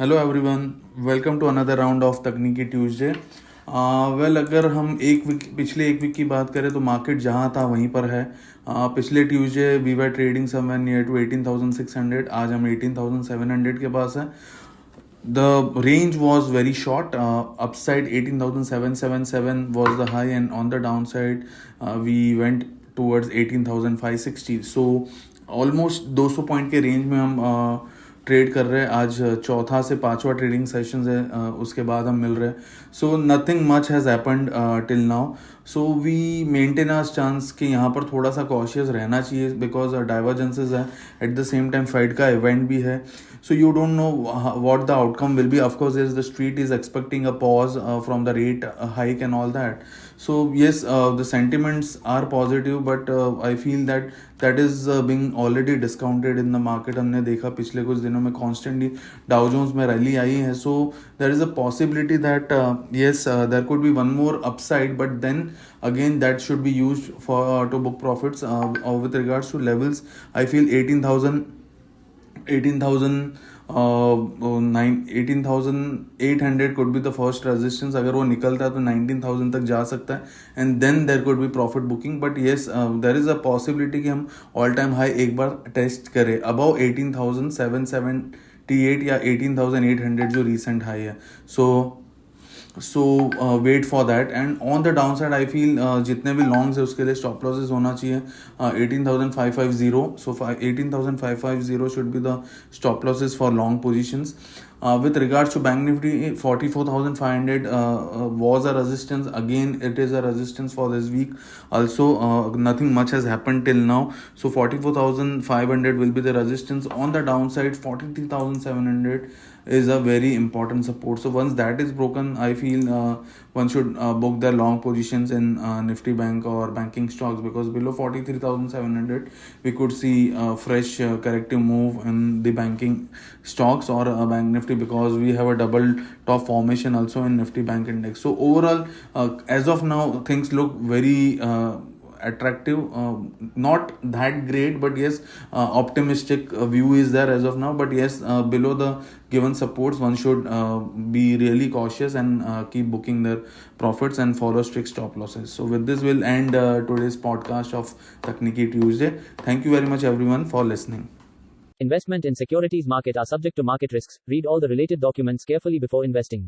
Hello everyone, welcome to another round of Takniki Tuesday. अगर हम पिछले एक वीक की बात करें तो मार्केट जहां था वहीं पर है। पिछले Tuesday we were trading somewhere near to 18,600। आज हम 18,700 के पास है। The range was very short. Upside 18,777 was the high, and on the downside, we went towards 18,560. So almost 200 point के रेंज में हम ट्रेड कर रहे हैं। आज चौथा से पांचवा ट्रेडिंग सेशंस है, उसके बाद हम मिल रहे हैं। So nothing much has happened till now. So we maintain our chance कि यहाँ पर थोड़ा सा कॉशियस रहना चाहिए बिकॉज डाइवर्जेंसेस है। At the same time Fed का इवेंट भी है, so you don't know what the outcome will be. Of course, yes, the street is expecting a pause from the rate hike and all that. So yes, the sentiments are positive, but I feel that is being already discounted in the market. हमने देखा पिछले कुछ दिनों में constantly Dow Jones में rally आई है. So there is a possibility that yes, there could be one more upside, but then again that should be used for to book profits. With regards to levels, I feel 18,800 could be the first resistance. अगर वो निकलता है तो 19,000 तक जा सकता है, and then there could be profit booking. But yes, there is a possibility कि हम ऑल टाइम हाई एक बार टेस्ट करें अबाउ 18,778 या 18,800 जो रिसेंट हाई है. So wait for that. And on the downside I feel जितने भी longs है उसके लिए स्टॉप लॉसेस होना चाहिए 18,550. सो 18,550 should be the stop losses for long positions. With regards to Bank Nifty, 44,500 was a resistance. Again, it is a resistance for this week. Also, nothing much has happened till now. So 44,500 will be the resistance. On the downside, 43,700 is a very important support. So once that is broken, I feel one should book their long positions in Nifty Bank or banking stocks, because below 43,700 we could see a fresh corrective move in the banking stocks or Bank Nifty, because we have a double top formation also in Nifty Bank Index. So overall, as of now, things look very attractive. Not that great, but yes, optimistic view is there as of now. But yes, below the given supports, one should be really cautious and keep booking their profits and follow strict stop losses. So with this, we'll end today's podcast of Takniki Tuesday. Thank you very much everyone for listening. Investment in securities market are subject to market risks. Read all the related documents carefully before investing.